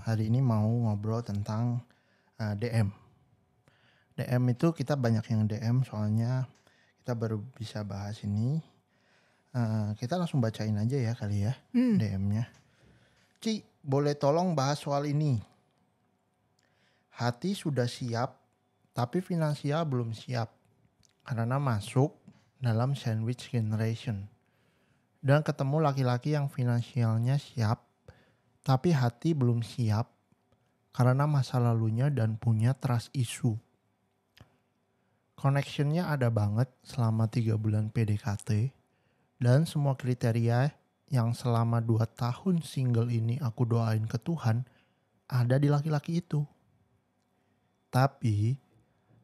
hari ini mau ngobrol tentang DM. DM itu kita banyak yang DM soalnya kita baru bisa bahas ini. Kita langsung bacain aja ya kali ya DM-nya. Ci, boleh tolong bahas soal ini. Hati sudah siap, tapi finansial belum siap. Karena masuk dalam sandwich generation. Dan ketemu laki-laki yang finansialnya siap, tapi hati belum siap karena masa lalunya dan punya trust issue. Connectionnya ada banget selama 3 bulan PDKT dan semua kriteria yang selama 2 tahun single ini aku doain ke Tuhan ada di laki-laki itu. Tapi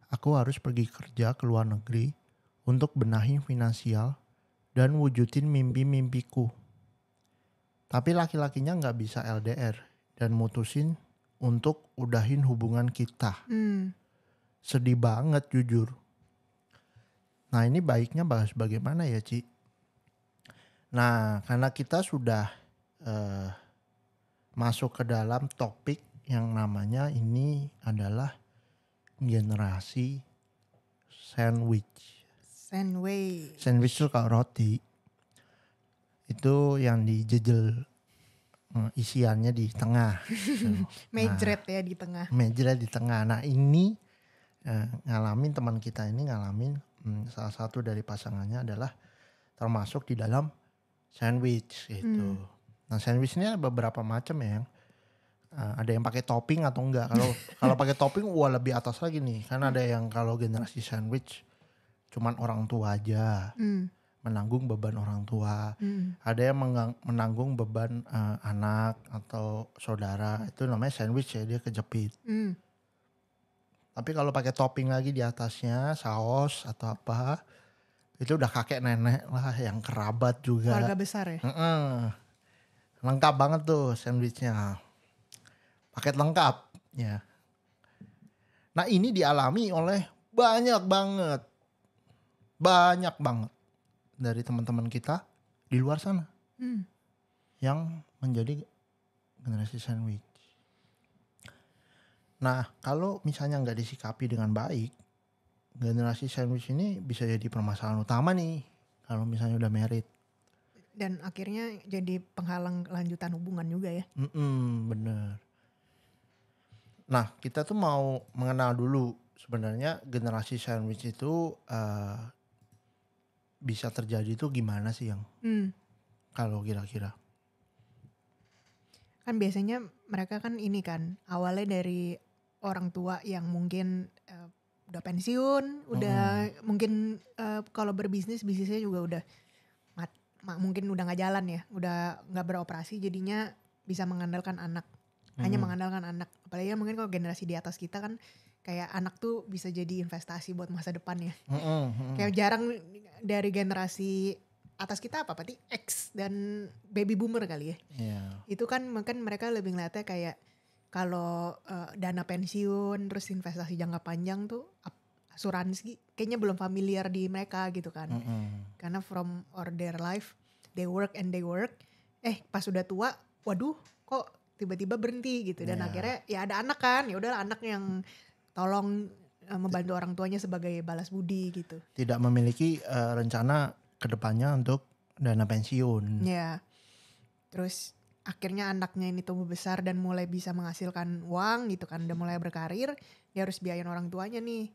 aku harus pergi kerja ke luar negeri untuk benahin finansial dan wujudin mimpi-mimpiku. Tapi laki-lakinya gak bisa LDR dan mutusin untuk udahin hubungan kita. Sedih banget jujur. Nah ini baiknya bahas bagaimana ya Ci? Nah karena kita sudah masuk ke dalam topik yang namanya ini adalah generasi sandwich. Sandwich itu kalau roti itu yang dijejel isiannya di tengah. Mejret ya di tengah. Mejret di tengah. Nah ini teman kita ini ngalamin salah satu dari pasangannya adalah termasuk di dalam sandwich gitu. Nah sandwich ini ada beberapa macam ya. Ada yang pakai topping atau enggak. Kalau pakai topping lebih atas lagi nih. Karena ada yang kalau generasi sandwich cuman orang tua aja menanggung beban orang tua. Ada yang menanggung beban anak atau saudara. Itu namanya sandwich ya, dia kejepit. Tapi kalau pakai topping lagi di atasnya, saus atau apa, itu udah kakek nenek lah, yang kerabat juga. Keluarga besar ya? Lengkap banget tuh sandwichnya. Paket lengkap ya. Nah ini dialami oleh banyak banget dari teman-teman kita di luar sana yang menjadi generasi sandwich. Nah kalau misalnya nggak disikapi dengan baik, generasi sandwich ini bisa jadi permasalahan utama nih kalau misalnya udah married. Dan akhirnya jadi penghalang lanjutan hubungan juga ya. Bener. Nah kita tuh mau mengenal dulu sebenarnya generasi sandwich itu bisa terjadi tuh gimana sih yang kalau kira-kira? Kan biasanya mereka kan ini kan awalnya dari orang tua yang mungkin udah pensiun, udah mungkin kalau bisnisnya juga udah mungkin udah nggak jalan ya, udah nggak beroperasi, jadinya bisa mengandalkan anak, hanya mengandalkan anak. Apalagi mungkin kalau generasi di atas kita kan kayak anak tuh bisa jadi investasi buat masa depan ya. Kayak jarang dari generasi atas kita apa berarti X dan baby boomer kali ya. Itu kan mungkin mereka lebih ngeliatnya kayak kalau dana pensiun terus investasi jangka panjang tuh asuransi kayaknya belum familiar di mereka gitu kan. Karena from all their life they work pas udah tua waduh kok tiba-tiba berhenti gitu. Dan akhirnya ya ada anak kan, ya udahlah anak yang tolong membantu orang tuanya sebagai balas budi gitu. Tidak memiliki rencana kedepannya untuk dana pensiun. Ya, terus akhirnya anaknya ini tumbuh besar dan mulai bisa menghasilkan uang gitu kan, udah mulai berkarir, dia harus biayain orang tuanya nih.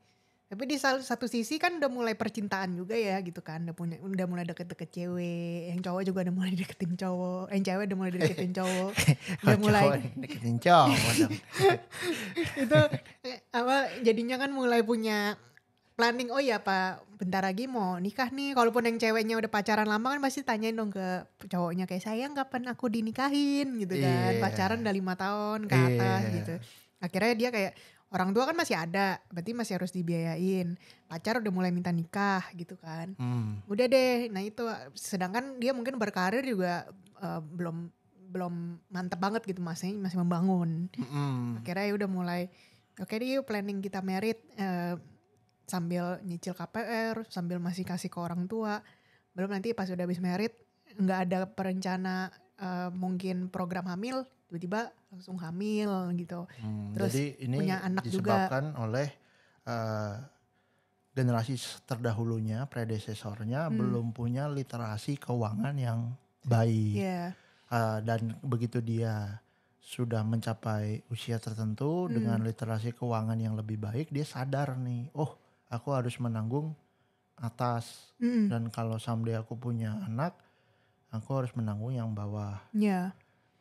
Tapi di satu sisi kan udah mulai percintaan juga ya gitu kan, udah mulai deket-deket cewek, yang cowok juga udah mulai deketin cowok, yang cewek udah mulai deketin cowok, udah mulai deketin cowok dong. Itu jadinya kan mulai punya planning, oh ya Pak bentar lagi mau nikah nih. Kalaupun yang ceweknya udah pacaran lama kan pasti tanyain dong ke cowoknya kayak sayang kapan aku dinikahin gitu kan. Pacaran udah 5 tahun ke atas gitu. Akhirnya dia kayak orang tua kan masih ada, berarti masih harus dibiayain. Pacar udah mulai minta nikah gitu kan. Udah deh, nah itu sedangkan dia mungkin berkarir juga belum mantep banget gitu, masih membangun. Akhirnya ya udah mulai oke deh yuk planning kita married, sambil nyicil KPR, sambil masih kasih ke orang tua. Belum nanti pas udah habis married nggak ada perencana mungkin program hamil, tiba-tiba langsung hamil gitu. Terus Jadi ini punya anak juga. disebabkan oleh generasi terdahulunya, predecesornya belum punya literasi keuangan yang baik. Iya. Dan begitu dia sudah mencapai usia tertentu dengan literasi keuangan yang lebih baik, dia sadar nih, oh aku harus menanggung atas. Dan kalau someday aku punya anak, aku harus menanggung yang bawah. Iya.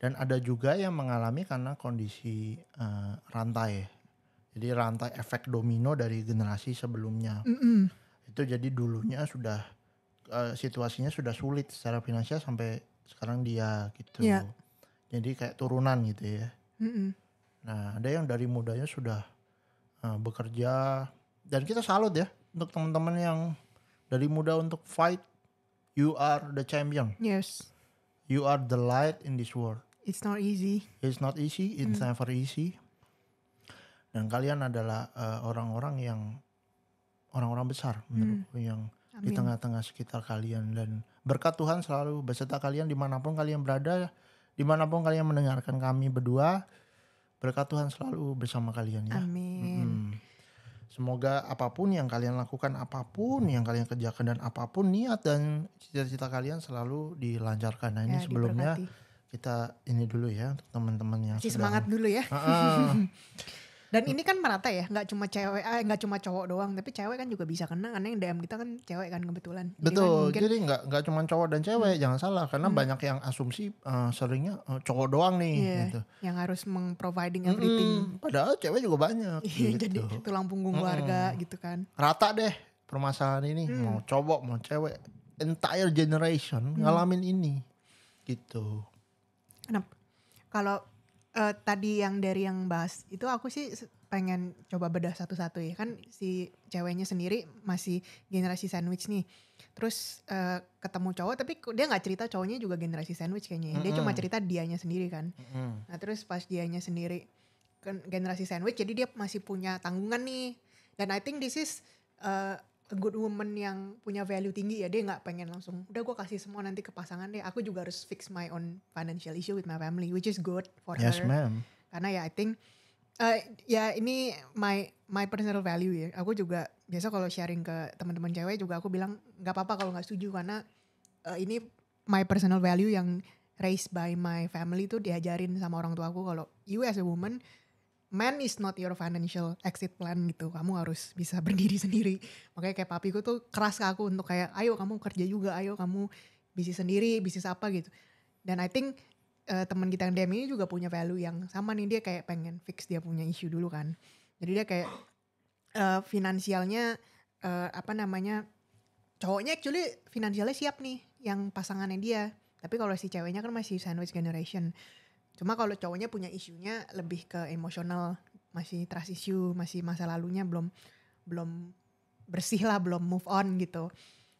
Dan ada juga yang mengalami karena kondisi rantai. Jadi rantai efek domino dari generasi sebelumnya. Itu jadi dulunya sudah situasinya sudah sulit secara finansial sampai sekarang dia gitu. Iya. Jadi kayak turunan gitu ya. Nah ada yang dari mudanya sudah bekerja. Dan kita salut ya untuk teman-teman yang dari muda untuk fight. You are the champion. Yes. You are the light in this world. It's not easy. It's not easy, it's never easy. Dan kalian adalah orang-orang besar menurutku yang di tengah-tengah sekitar kalian, dan berkat Tuhan selalu beserta kalian dimanapun kalian berada, dimanapun kalian mendengarkan kami berdua, berkat Tuhan selalu bersama kalian ya. Amin. Semoga apapun yang kalian lakukan, apapun yang kalian kerjakan, dan apapun niat dan cita-cita kalian selalu dilancarkan. Nah ini Ya, sebelumnya diberkati. kita ini dulu ya untuk teman-teman yang Kasih sedang semangat dulu ya. Dan ini kan merata ya, nggak cuma cewek, nggak cuma cowok doang, tapi cewek kan juga bisa kena, karena yang DM kita kan cewek kan kebetulan. Jadi Betul, kan mungkin, jadi nggak cuma cowok dan cewek, jangan salah, karena banyak yang asumsi seringnya cowok doang nih, iya, gitu. yang harus meng-providing everything. Padahal cewek juga banyak, Iya, gitu. jadi tulang punggung keluarga gitu kan. Rata deh permasalahan ini, mau cowok mau cewek, entire generation ngalamin ini, gitu. Kenapa? Kalau tadi yang dari yang bahas itu aku sih pengen coba bedah satu-satu ya, kan si ceweknya sendiri masih generasi sandwich nih, terus ketemu cowok tapi dia nggak cerita cowoknya juga generasi sandwich kayaknya ya. Dia cuma cerita dianya sendiri kan. Nah terus pas dianya sendiri kan generasi sandwich, jadi dia masih punya tanggungan nih, dan I think this is a good woman yang punya value tinggi ya. Dia nggak pengen langsung udah gue kasih semua nanti ke pasangan deh, aku juga harus fix my own financial issue with my family, which is good for her. Yes ma'am. Karena ya I think ya ini my personal value ya. Aku juga biasa kalau sharing ke teman-teman cewek juga aku bilang nggak apa-apa kalau nggak setuju, karena ini my personal value yang raised by my family tuh diajarin sama orang tua aku, kalau you as a woman, man is not your financial exit plan gitu. Kamu harus bisa berdiri sendiri. Makanya kayak papiku tuh keras ke aku untuk kayak ayo kamu kerja juga, ayo kamu bisnis sendiri, bisnis apa gitu. Dan I think teman kita yang DM ini juga punya value yang sama nih, dia kayak pengen fix dia punya issue dulu kan. Jadi dia kayak finansialnya cowoknya actually finansialnya siap nih yang pasangannya dia. Tapi kalau si ceweknya kan masih sandwich generation. Cuma kalau cowoknya punya isunya lebih ke emosional, masih trust issue, masih masa lalunya belum bersih lah, belum move on gitu.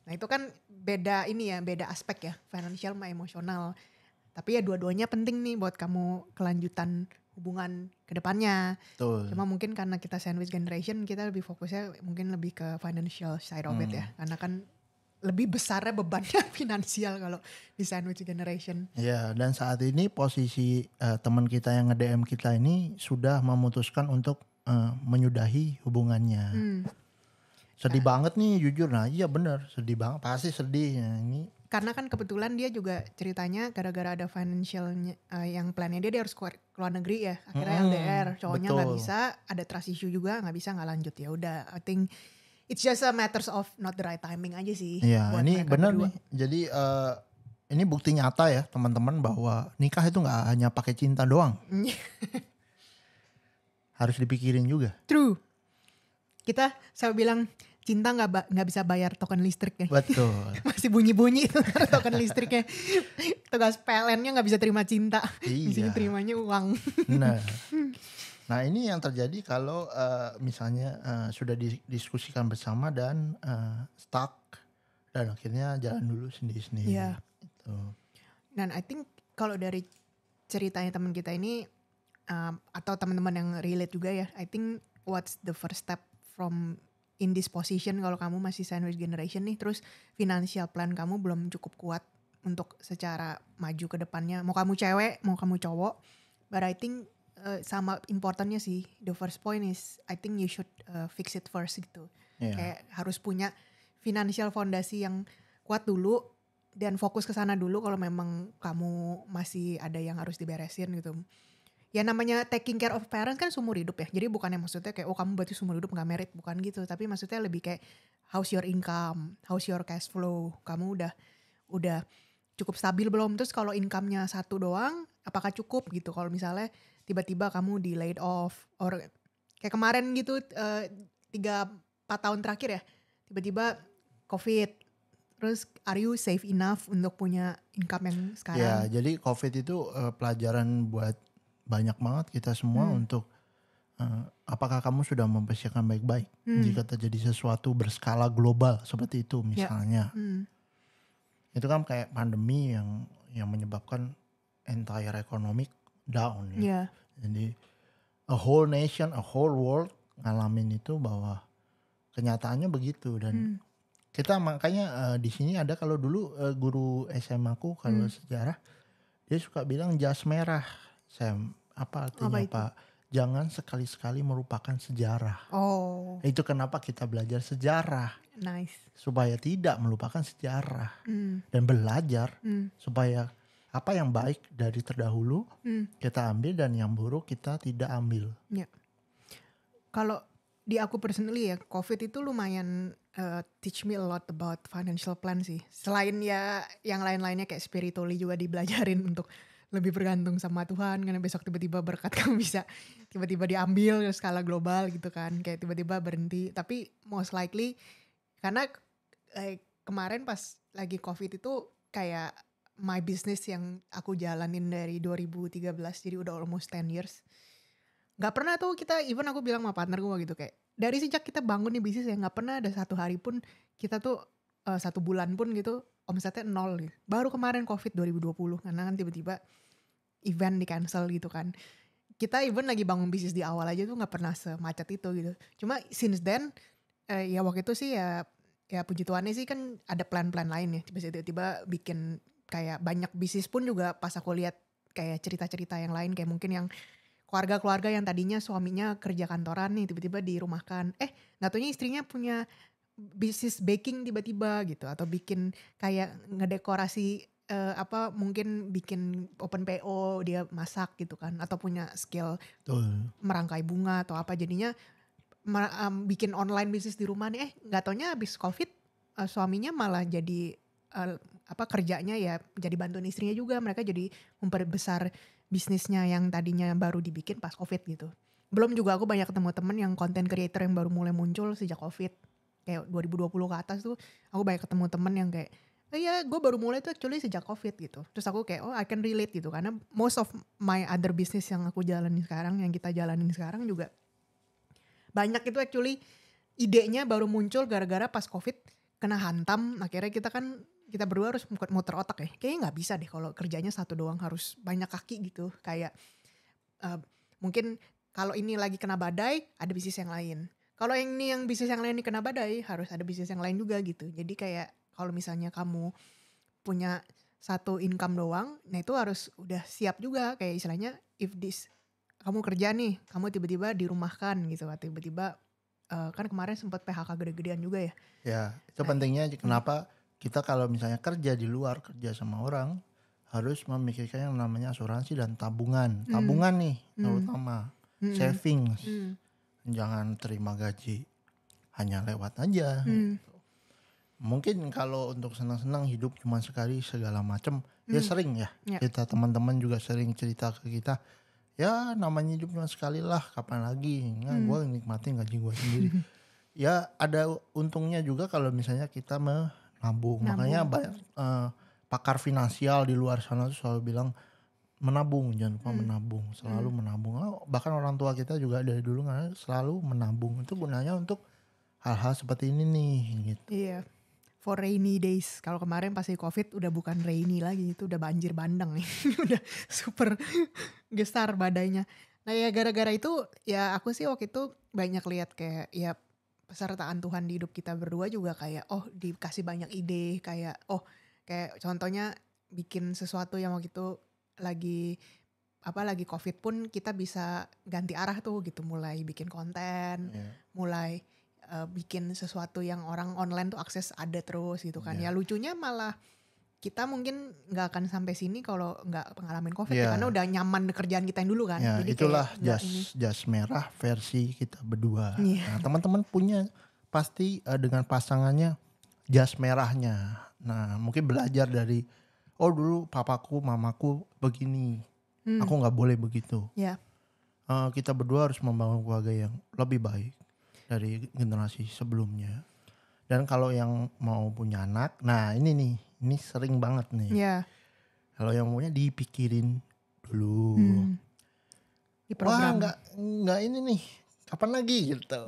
Nah itu kan beda aspek ya, financial sama emosional. Tapi ya dua-duanya penting nih buat kamu kelanjutan hubungan ke depannya. Betul. Cuma mungkin karena kita sandwich generation, kita lebih fokusnya mungkin lebih ke financial side of it ya. Karena kan lebih besarnya bebannya finansial kalau di sandwich generation. Ya, dan saat ini posisi teman kita yang nge-DM kita ini sudah memutuskan untuk menyudahi hubungannya. Sedih banget nih jujur. Nah iya bener, sedih banget, pasti sedih. Nah, ini karena kan kebetulan dia juga ceritanya gara-gara ada financialnya yang plannya dia harus keluar negeri ya, akhirnya LDR, cowoknya nggak bisa, ada trust issue juga, nggak lanjut. Ya udah, I think it's just a matters of not the right timing aja sih. Iya ini benar nih, jadi ini bukti nyata ya teman-teman bahwa nikah itu nggak hanya pakai cinta doang, harus dipikirin juga. True, kita saya bilang cinta nggak bisa bayar token listriknya. Betul. Masih bunyi-bunyi itu token listriknya. Tugas PLN-nya nggak bisa terima cinta. Iya. Di sini terimanya uang. Nah ini yang terjadi kalau misalnya sudah didiskusikan bersama dan stuck dan akhirnya jalan dulu sendiri-sendiri. Iya. Gitu. Dan I think kalau dari ceritanya teman kita ini atau teman-teman yang relate juga ya, I think what's the first step from in this position kalau kamu masih sandwich generation nih, terus financial plan kamu belum cukup kuat untuk secara maju ke depannya. Mau kamu cewek, mau kamu cowok, But I think sama importantnya sih, the first point is I think you should fix it first gitu. Iya. Kayak harus punya financial fondasi yang kuat dulu dan fokus ke sana dulu kalau memang kamu masih ada yang harus diberesin gitu. Ya namanya taking care of parents kan seumur hidup ya. Jadi bukannya maksudnya kayak kamu berarti seumur hidup gak merit, bukan gitu. Tapi maksudnya lebih kayak how's your income, how's your cash flow. Kamu udah cukup stabil belum? Terus kalau income-nya satu doang, apakah cukup gitu? Kalau misalnya tiba-tiba kamu di laid off, or kayak kemarin gitu 3-4 tahun terakhir ya, tiba-tiba COVID. Terus are you safe enough untuk punya income yang Ya, sekarang? jadi COVID itu pelajaran buat banyak banget kita semua untuk apakah kamu sudah mempersiapkan baik-baik jika terjadi sesuatu berskala global seperti itu misalnya. Itu kan kayak pandemi yang menyebabkan entire economic down ya. Ya, Jadi a whole nation, a whole world ngalamin itu bahwa kenyataannya begitu dan kita makanya di sini ada kalau dulu guru SMA aku kalau sejarah dia suka bilang jas merah. Sam, apa artinya Apa itu? Pak? Jangan sekali-sekali merupakan sejarah. Oh, Itu kenapa kita belajar sejarah nice. supaya tidak melupakan sejarah dan belajar supaya apa yang baik dari terdahulu kita ambil dan yang buruk kita tidak ambil. Ya. Kalau di aku personally ya, COVID itu lumayan teach me a lot about financial plan sih. Selain ya yang lain-lainnya kayak spiritually juga dibelajarin untuk lebih bergantung sama Tuhan, karena besok tiba-tiba berkat kamu bisa tiba-tiba diambil ke skala global gitu kan, kayak tiba-tiba berhenti. Tapi most likely karena kemarin pas lagi COVID itu kayak my business yang aku jalanin dari 2013, jadi udah almost 10 years. Gak pernah tuh kita, even aku bilang sama partner gue gitu kayak, dari sejak kita bangun nih bisnis ya gak pernah ada satu hari pun kita tuh 1 bulan pun gitu omsetnya 0 gitu. Baru kemarin COVID 2020 karena kan tiba-tiba event di cancel gitu kan. Kita even lagi bangun bisnis di awal aja tuh gak pernah semacet itu gitu. Cuma since then ya waktu itu sih ya puji Tuhannya sih kan ada plan-plan lain ya. Tiba-tiba bikin kayak banyak bisnis pun juga pas aku lihat kayak cerita-cerita yang lain kayak mungkin yang keluarga-keluarga yang tadinya suaminya kerja kantoran nih tiba-tiba dirumahkan. Gak taunya istrinya punya bisnis baking tiba-tiba gitu. Atau bikin kayak ngedekorasi mungkin bikin open PO dia masak gitu kan. Atau punya skill Betul. merangkai bunga atau apa. Jadinya bikin online bisnis di rumah nih. Gak taunya habis COVID suaminya malah jadi kerjanya ya jadi bantuin istrinya juga. Mereka jadi memperbesar bisnisnya yang tadinya baru dibikin pas COVID gitu. Belum juga aku banyak ketemu temen yang content creator yang baru mulai muncul sejak COVID. Kayak 2020 ke atas tuh aku banyak ketemu temen yang kayak, iya gue baru mulai tuh actually sejak COVID gitu. Terus aku kayak, I can relate gitu. Karena most of my other business yang aku jalanin sekarang, yang kita jalanin sekarang juga banyak itu actually idenya baru muncul gara-gara pas COVID kena hantam. Akhirnya kita berdua harus muter otak ya. Kayaknya gak bisa deh kalau kerjanya satu doang, harus banyak kaki gitu. Kayak mungkin kalau ini lagi kena badai, ada bisnis yang lain. Kalau yang bisnis yang lain ini kena badai, harus ada bisnis yang lain juga gitu. Jadi kayak kalau misalnya kamu punya satu income doang, nah itu harus udah siap juga. Kayak istilahnya if this, kamu kerja nih, kamu tiba-tiba dirumahkan gitu. Tiba-tiba kan kemarin sempat PHK gede-gedean juga ya. Ya, itu pentingnya kenapa kita kalau misalnya kerja di luar, kerja sama orang, harus memikirkan yang namanya asuransi dan tabungan. Tabungan nih terutama, savings. Jangan terima gaji hanya lewat aja. Mungkin kalau untuk senang-senang hidup cuma sekali segala macam, ya sering ya. Kita teman-teman juga sering cerita ke kita, ya namanya hidup cuma sekali lah, kapan lagi. Gue nikmatin gaji gue sendiri. Ya ada untungnya juga kalau misalnya kita menabung. Makanya banyak pakar finansial di luar sana tuh selalu bilang menabung, jangan lupa menabung, selalu menabung. Bahkan orang tua kita juga dari dulu selalu menabung. Itu gunanya untuk hal-hal seperti ini nih gitu. Iya, for rainy days. Kalau kemarin pasti COVID udah bukan rainy lagi, itu udah banjir bandang nih. Udah super besar badainya. Nah ya gara-gara itu ya aku sih waktu itu banyak lihat kayak ya pesertaan Tuhan di hidup kita berdua juga kayak dikasih banyak ide, kayak kayak contohnya bikin sesuatu yang waktu itu lagi apalagi COVID pun kita bisa ganti arah tuh gitu, mulai bikin konten, Iya. mulai bikin sesuatu yang orang online tuh akses ada terus gitu kan. Iya. Ya lucunya malah kita mungkin nggak akan sampai sini kalau nggak pengalamin COVID Iya. ya, karena udah nyaman kerjaan kita yang dulu kan. Ya, Jadi itulah kayak nggak ini. jas merah versi kita berdua. Iya. Nah, teman-teman punya pasti dengan pasangannya jas merahnya. Nah, mungkin belajar dari dulu papaku, mamaku begini. Aku nggak boleh begitu. Ya. Kita berdua harus membangun keluarga yang lebih baik dari generasi sebelumnya. Dan kalau yang mau punya anak, nah ini sering banget nih. Ya. Kalau yang maunya dipikirin dulu. Di Wah, program. nggak ini nih. Kapan lagi gitu.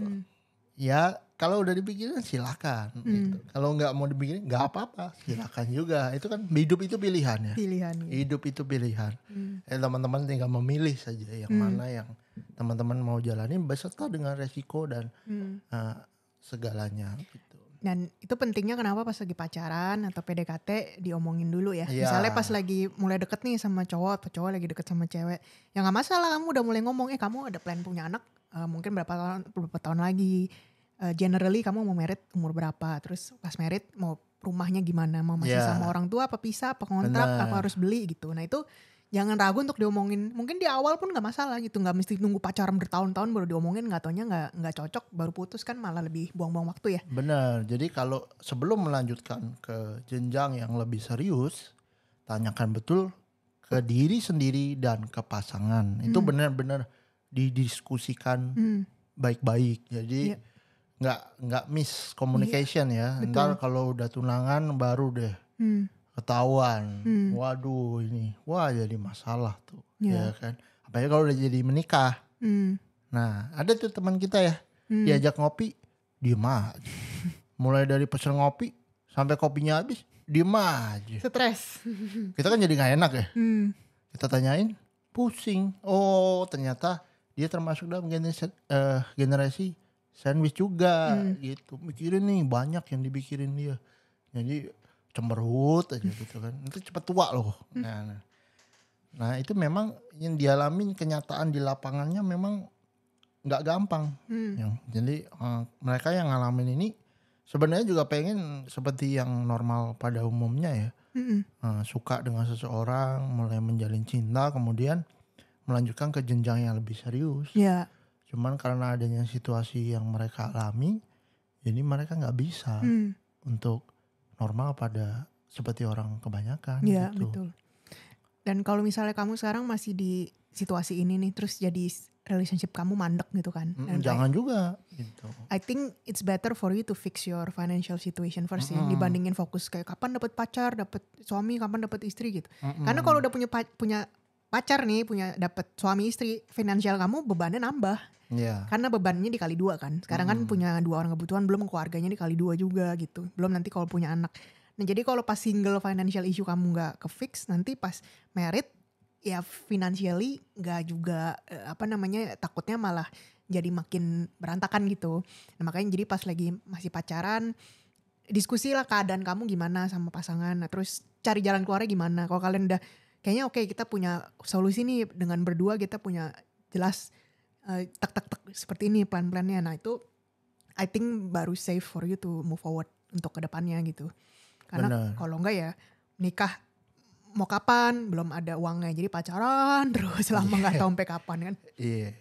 Ya, kalau udah dipikirin silakan gitu. Kalau nggak mau dipikirin nggak apa-apa, silakan juga. Itu kan hidup itu pilihan ya. Pilihan. Gitu. Hidup itu pilihan. Teman-teman tinggal memilih saja yang mana yang teman-teman mau jalani beserta dengan resiko dan segalanya gitu. Dan itu pentingnya kenapa pas lagi pacaran atau PDKT diomongin dulu ya. Iya. Misalnya pas lagi mulai deket nih sama cowok atau cowok lagi deket sama cewek. Ya gak masalah, kamu udah mulai ngomong, kamu ada plan punya anak mungkin berapa tahun lagi. Generally kamu mau married umur berapa. Terus pas married mau rumahnya gimana. Mau masih sama orang tua apa pisah apa kontrak apa harus beli gitu. Nah itu jangan ragu untuk diomongin. Mungkin di awal pun gak masalah gitu. Gak mesti nunggu pacaran bertahun-tahun baru diomongin. Gak taunya gak cocok baru putus kan malah lebih buang-buang waktu ya. Benar. Jadi kalau sebelum melanjutkan ke jenjang yang lebih serius, tanyakan betul ke diri sendiri dan ke pasangan. Itu benar-benar didiskusikan baik-baik. Jadi nggak miscommunication ya. Betul. Ntar kalau udah tunangan baru deh ketahuan. Waduh ini, jadi masalah tuh. Ya kan. Apalagi kalau udah jadi menikah. Nah ada tuh teman kita ya, diajak ngopi, diem aja. Mulai dari pesen ngopi sampai kopinya habis, diem aja. Stres. Kita kan jadi gak enak ya. Kita tanyain, pusing. Oh ternyata dia termasuk dalam generasi sandwich juga gitu. Mikirin nih, banyak yang dipikirin dia. Jadi cemberut aja gitu kan. Itu cepet tua loh. Nah itu memang yang dialamin kenyataan di lapangannya memang nggak gampang. Jadi mereka yang ngalamin ini sebenarnya juga pengen seperti yang normal pada umumnya ya. Suka dengan seseorang, mulai menjalin cinta, kemudian melanjutkan ke jenjang yang lebih serius. Ya. Cuman karena adanya situasi yang mereka alami, jadi mereka nggak bisa untuk normal pada seperti orang kebanyakan. Ya gitu. betul. Dan kalau misalnya kamu sekarang masih di situasi ini nih, terus jadi relationship kamu mandek gitu kan. Jangan juga gitu. I think it's better for you to fix your financial situation first ya, dibandingin fokus kayak kapan dapat pacar, dapat suami, kapan dapat istri gitu. Karena kalau udah punya pacar nih, dapat suami istri, finansial kamu bebannya nambah. Yeah. Karena bebannya dikali 2 kan. Sekarang kan punya 2 orang kebutuhan, belum keluarganya dikali 2 juga gitu. Belum nanti kalau punya anak. Nah jadi kalau pas single financial issue kamu gak ke-fix, nanti pas married ya financially gak juga takutnya malah jadi makin berantakan gitu. Nah makanya jadi pas lagi masih pacaran, diskusi lah keadaan kamu gimana sama pasangan. Nah terus cari jalan keluarnya gimana. Kalau kalian udah kayaknya oke, kita punya solusi nih, dengan berdua kita punya jelas tek seperti ini plan-plannya. Nah itu I think baru safe for you to move forward untuk kedepannya gitu. Karena kalau enggak ya nikah mau kapan, belum ada uangnya, jadi pacaran terus lama nggak tahu sampai kapan kan. Iya.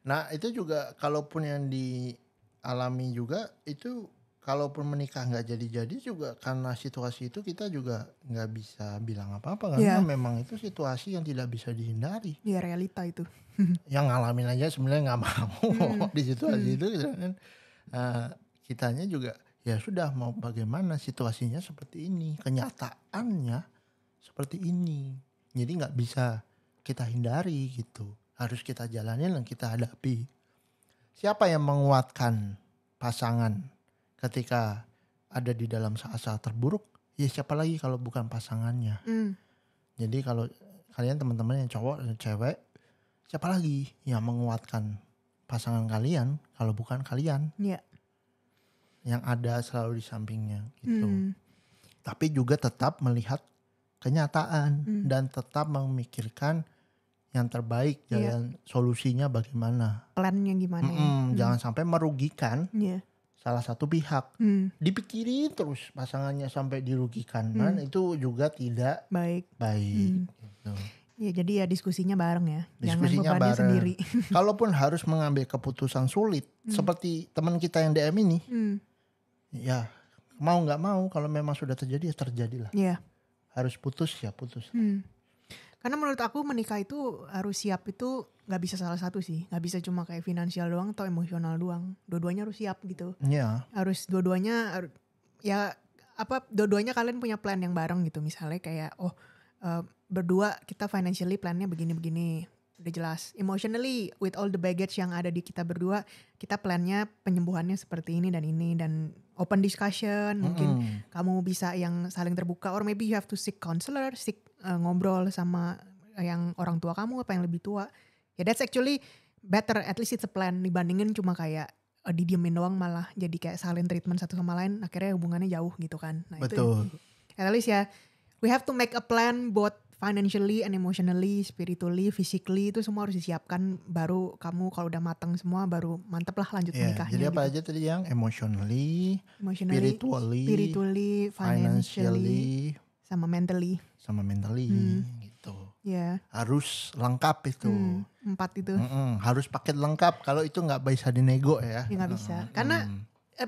Nah itu juga kalaupun yang dialami juga itu, kalaupun menikah nggak jadi juga karena situasi itu kita juga nggak bisa bilang apa-apa karena memang itu situasi yang tidak bisa dihindari. Iya realita itu. Yang ngalamin aja sebenarnya nggak mau di situasi itu kan. Kitanya juga ya sudah, mau bagaimana, situasinya seperti ini, kenyataannya seperti ini. Jadi nggak bisa kita hindari gitu. Harus kita jalanin dan kita hadapi. Siapa yang menguatkan pasangan ketika ada di dalam saat-saat terburuk? Ya siapa lagi kalau bukan pasangannya. Jadi kalau kalian teman-teman yang cowok dan cewek, siapa lagi yang menguatkan pasangan kalian kalau bukan kalian? Iya. Yang ada selalu di sampingnya gitu. Tapi juga tetap melihat kenyataan dan tetap memikirkan yang terbaik, jalan solusinya bagaimana. Plannya gimana ya. Jangan sampai merugikan Iya. salah satu pihak. Dipikirin terus pasangannya sampai dirugikan. Dan itu juga tidak Baik. gitu. Ya jadi ya diskusinya bareng ya. Diskusinya Jangan bebannya bareng. sendiri. Kalaupun harus mengambil keputusan sulit seperti teman kita yang DM ini, ya mau nggak mau kalau memang sudah terjadi ya terjadilah. Iya. Harus putus ya putus. Karena menurut aku menikah itu harus siap, itu nggak bisa salah satu sih. Nggak bisa cuma kayak finansial doang atau emosional doang. Dua-duanya harus siap gitu. Iya. Harus dua-duanya dua-duanya kalian punya plan yang bareng gitu. Misalnya kayak berdua kita financially plannya begini-begini. Udah jelas. Emotionally with all the baggage yang ada di kita berdua, kita plannya penyembuhannya seperti ini dan open discussion. Mungkin kamu bisa yang saling terbuka, or maybe you have to seek counselor, ngobrol sama yang orang tua kamu apa yang lebih tua. Ya that's actually better, at least it's a plan dibandingin cuma kayak didiemin doang malah jadi kayak saling treatment satu sama lain, akhirnya hubungannya jauh gitu kan. Nah, betul. Itu at least ya we have to make a plan both financially and emotionally, spiritually, physically, itu semua harus disiapkan. Baru kamu kalau udah matang semua baru mantep lah lanjut menikahnya. Jadi apa gitu. aja tadi yang emotionally, spiritually, financially, sama mentally gitu. Ya. Harus lengkap itu. 4 itu. Harus paket lengkap. Kalau itu nggak bisa dinego ya. Ya nggak bisa. Karena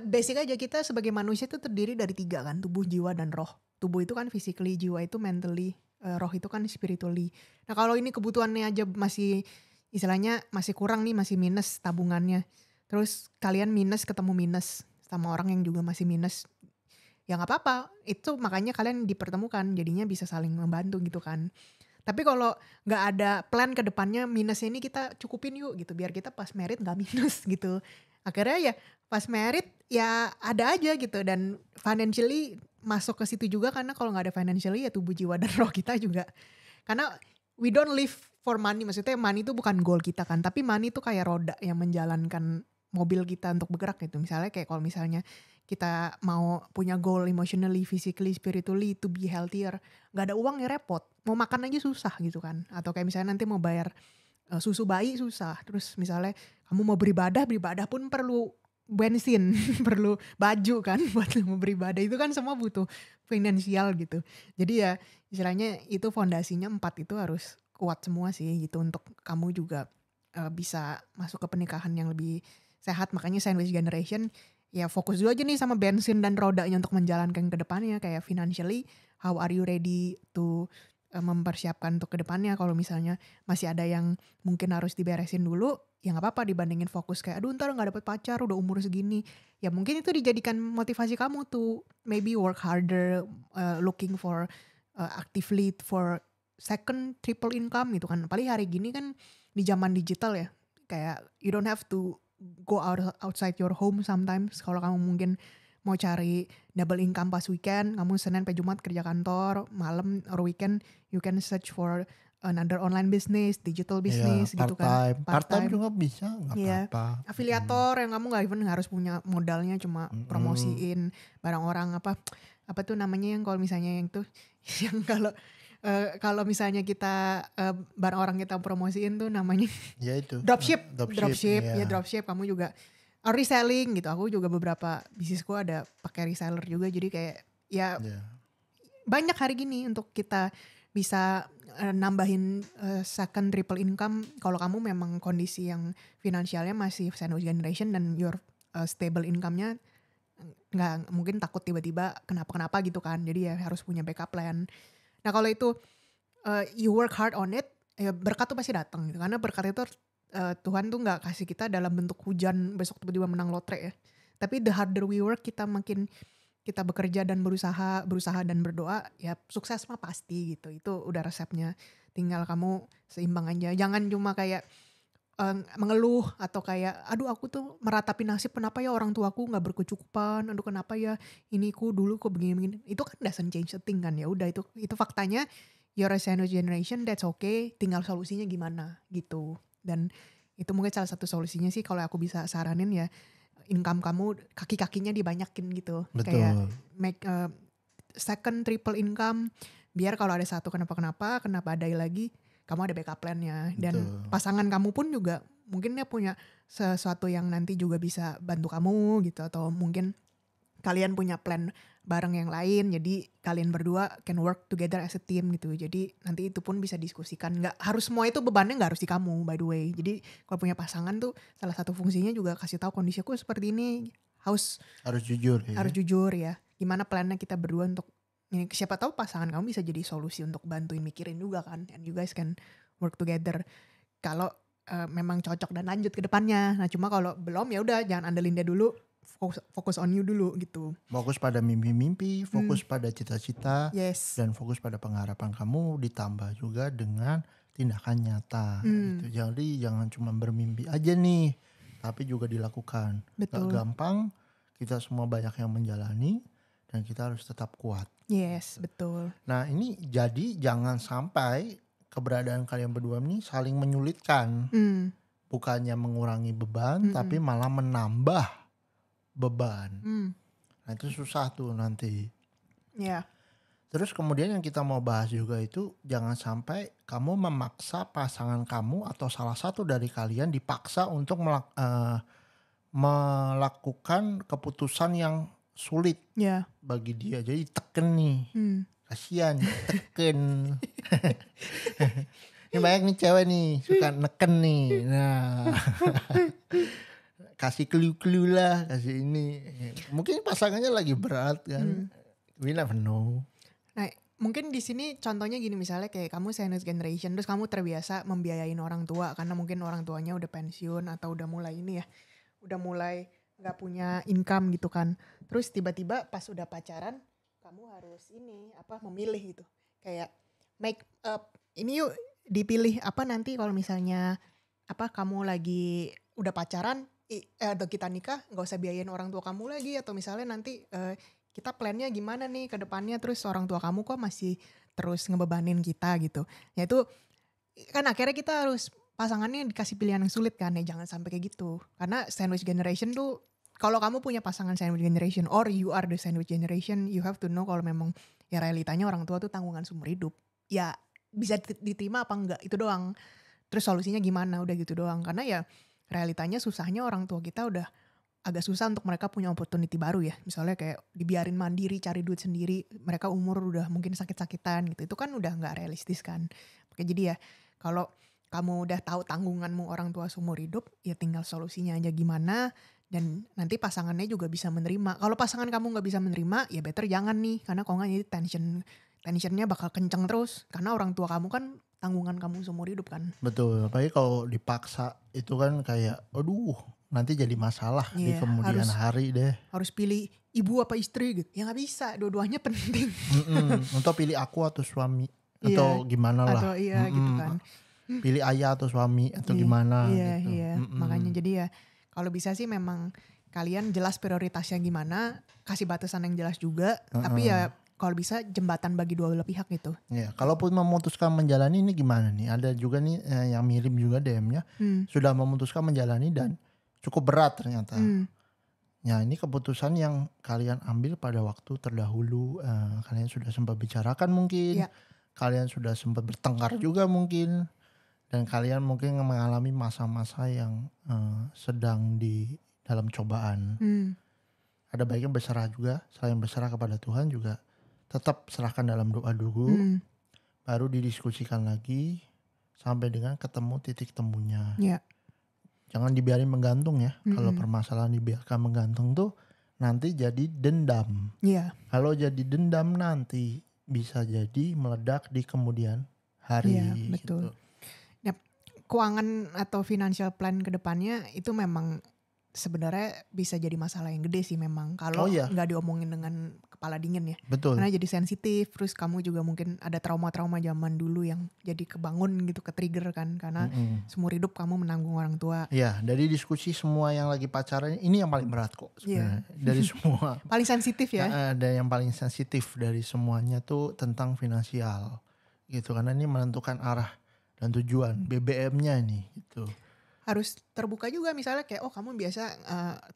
basic aja kita sebagai manusia itu terdiri dari 3 kan, tubuh, jiwa, dan roh. Tubuh itu kan physically, jiwa itu mentally, roh itu kan spiritually. Nah kalau ini kebutuhannya aja masih istilahnya masih kurang nih, masih minus tabungannya. Terus kalian minus ketemu minus sama orang yang juga masih minus. Ya gak apa-apa, itu makanya kalian dipertemukan, jadinya bisa saling membantu gitu kan. Tapi kalau gak ada plan ke depannya, minusnya ini kita cukupin yuk gitu, biar kita pas married gak minus gitu. Akhirnya ya pas married ya ada aja gitu, dan financially masuk ke situ juga, karena kalau gak ada financially ya tubuh, jiwa, dan roh kita juga. Karena we don't live for money, maksudnya money itu bukan goal kita kan, tapi money itu kayak roda yang menjalankan mobil kita untuk bergerak gitu. Misalnya kayak kalau misalnya kita mau punya goal emotionally, physically, spiritually to be healthier, gak ada uang ya repot. Mau makan aja susah gitu kan. Atau kayak misalnya nanti mau bayar susu bayi susah. Terus misalnya kamu mau beribadah pun perlu bensin, perlu baju kan buat mau beribadah. Itu kan semua butuh finansial gitu. Jadi ya istilahnya itu fondasinya 4 itu harus kuat semua sih gitu, untuk kamu juga bisa masuk ke pernikahan yang lebih sehat. Makanya sandwich generation ya fokus dulu aja nih sama bensin dan rodanya untuk menjalankan ke depannya. Kayak financially, how are you ready to mempersiapkan untuk ke depannya. Kalau misalnya masih ada yang mungkin harus diberesin dulu, ya gak apa-apa dibandingin fokus kayak aduh ntar gak dapet pacar udah umur segini. Ya mungkin itu dijadikan motivasi kamu tuh maybe work harder, looking for actively for second triple income gitu kan. Paling hari gini kan di zaman digital ya, kayak you don't have to go outside your home sometimes. Kalau kamu mungkin mau cari double income pas weekend, kamu Senin sampai Jumat kerja kantor, malam or weekend you can search for another online business, digital business gitu kan. Part-time juga bisa, gak apa-apa. Afiliator yang kamu gak even harus punya modalnya, cuma promosiin barang orang apa tuh namanya yang kalau misalnya yang tuh yang kalau misalnya kita barang orang kita promosiin tuh namanya ya itu dropship ya. Ya dropship, kamu juga reselling gitu. Aku juga beberapa bisnisku ada pakai reseller juga, jadi kayak ya banyak hari gini untuk kita bisa nambahin second triple income. Kalau kamu memang kondisi yang finansialnya masih sandwich generation dan your stable income-nya nggak mungkin takut tiba-tiba kenapa gitu kan, jadi ya harus punya backup plan. Nah kalau itu you work hard on it, ya berkat tuh pasti datang gitu. Karena berkat itu Tuhan tuh nggak kasih kita dalam bentuk hujan besok tiba-tiba menang lotre ya. Tapi the harder we work, kita makin kita bekerja dan berusaha dan berdoa, ya sukses mah pasti gitu. Itu udah resepnya. Tinggal kamu seimbang aja. Jangan cuma kayak mengeluh atau kayak aduh aku tuh meratapi nasib, kenapa ya orang tuaku nggak berkecukupan, aduh kenapa ya iniku dulu kok begini. Itu kan doesn't change a thing kan. Ya udah itu faktanya, you're a sandwich generation, that's okay, tinggal solusinya gimana gitu. Dan itu mungkin salah satu solusinya sih kalau aku bisa saranin ya, income kamu kaki-kakinya dibanyakin gitu. Betul. Kayak make second triple income, biar kalau ada satu kenapa ada lagi kamu ada backup plan-nya. Dan Betul. pasangan kamu pun juga mungkin dia punya sesuatu yang nanti juga bisa bantu kamu gitu. Atau mungkin kalian punya plan bareng yang lain, jadi kalian berdua can work together as a team gitu. Jadi nanti itu pun bisa diskusikan. Nggak harus semua itu bebannya nggak harus di kamu by the way. Jadi kalau punya pasangan tuh salah satu fungsinya juga kasih tahu kondisi aku seperti ini. Harus Jujur ya. harus jujur ya. Gimana plannya kita berdua untuk ini, siapa tahu pasangan kamu bisa jadi solusi untuk bantuin mikirin juga kan. And you guys can work together. Kalau memang cocok dan lanjut ke depannya. Nah cuma kalau belum ya udah jangan andelin dia dulu. Fokus on you dulu gitu. Fokus pada mimpi-mimpi, fokus pada cita-cita, Yes. dan fokus pada pengharapan kamu ditambah juga dengan tindakan nyata gitu. Jadi jangan cuma bermimpi aja nih, tapi juga dilakukan. Betul. Gak gampang, kita semua banyak yang menjalani dan kita harus tetap kuat. Yes, betul. Nah ini jadi jangan sampai keberadaan kalian berdua ini saling menyulitkan. Bukannya mengurangi beban, tapi malah menambah beban. Nah itu susah tuh nanti. Ya. Terus kemudian yang kita mau bahas juga itu jangan sampai kamu memaksa pasangan kamu atau salah satu dari kalian dipaksa untuk melakukan keputusan yang sulit Ya. bagi dia. Jadi teken nih. Kasian teken. Ini banyak nih cewek nih suka neken nih. Nah kasih clue-clue lah, kasih ini. Mungkin pasangannya lagi berat kan. We never know. Nah, mungkin di sini contohnya gini, misalnya kayak kamu sandwich generation terus kamu terbiasa membiayain orang tua karena mungkin orang tuanya udah pensiun atau udah mulai ini ya. Udah mulai nggak punya income gitu kan. Terus tiba-tiba pas udah pacaran kamu harus ini memilih gitu. Kayak make up ini yuk dipilih apa nanti kalau misalnya kamu lagi udah pacaran atau kita nikah nggak usah biayain orang tua kamu lagi, atau misalnya nanti kita plannya gimana nih ke depannya, terus orang tua kamu kok masih terus ngebebanin kita gitu. Ya itu kan akhirnya kita harus pasangannya dikasih pilihan yang sulit kan, ya jangan sampai kayak gitu. Karena sandwich generation tuh kalau kamu punya pasangan sandwich generation or you are the sandwich generation, you have to know kalau memang ya realitanya orang tua tuh tanggungan seumur hidup. Ya bisa diterima apa enggak itu doang. Terus solusinya gimana, udah gitu doang. Karena ya realitanya susahnya orang tua kita udah agak susah untuk mereka punya opportunity baru ya. Misalnya kayak dibiarin mandiri, cari duit sendiri. Mereka umur udah mungkin sakit-sakitan gitu. Itu kan udah gak realistis kan. Makanya jadi ya kalau kamu udah tahu tanggunganmu orang tua seumur hidup, ya tinggal solusinya aja gimana. Dan nanti pasangannya juga bisa menerima. Kalau pasangan kamu gak bisa menerima, ya better jangan nih. Karena kalau gak jadi tensionnya bakal kenceng terus. Karena orang tua kamu kan tanggungan kamu seumur hidup kan. Betul, apalagi kalau dipaksa itu kan kayak aduh nanti jadi masalah di kemudian hari deh. Harus pilih ibu apa istri gitu. Ya gak bisa, dua-duanya penting. Untuk pilih aku atau suami atau gimana lah. Atau gitu kan. Pilih ayah atau suami atau gimana gitu. Iya. Makanya jadi ya kalau bisa sih memang kalian jelas prioritasnya gimana, kasih batasan yang jelas juga. Tapi ya kalau bisa jembatan bagi dua belah pihak gitu. Ya, kalaupun memutuskan menjalani ini gimana nih? Ada juga nih yang mirip juga DM-nya. Sudah memutuskan menjalani dan cukup berat ternyata. Ya ini keputusan yang kalian ambil pada waktu terdahulu. Kalian sudah sempat bicarakan mungkin. Kalian sudah sempat bertengkar juga mungkin. Dan kalian mungkin mengalami masa-masa yang sedang di dalam cobaan. Ada baiknya berserah juga. Selain berserah kepada Tuhan juga tetap serahkan dalam doa dulu. Baru didiskusikan lagi sampai dengan ketemu titik temunya. Jangan dibiarin menggantung ya. Kalau permasalahan dibiarkan menggantung tuh nanti jadi dendam. Kalau jadi dendam nanti bisa jadi meledak di kemudian hari. Betul. Gitu. Nah, keuangan atau financial plan ke depannya itu memang sebenarnya bisa jadi masalah yang gede sih memang. Kalau nggak diomongin dengan kepala dingin ya. Betul. Karena jadi sensitif, terus kamu juga mungkin ada trauma-trauma zaman dulu yang jadi kebangun gitu, ke-trigger kan. Karena seumur hidup kamu menanggung orang tua. Ya, dari diskusi semua yang lagi pacaran ini yang paling berat kok sebenarnya. Dari semua. Paling sensitif ya. Dan yang paling sensitif dari semuanya tuh tentang finansial. Gitu, karena ini menentukan arah dan tujuan BBM-nya nih gitu. Harus terbuka juga misalnya kayak kamu biasa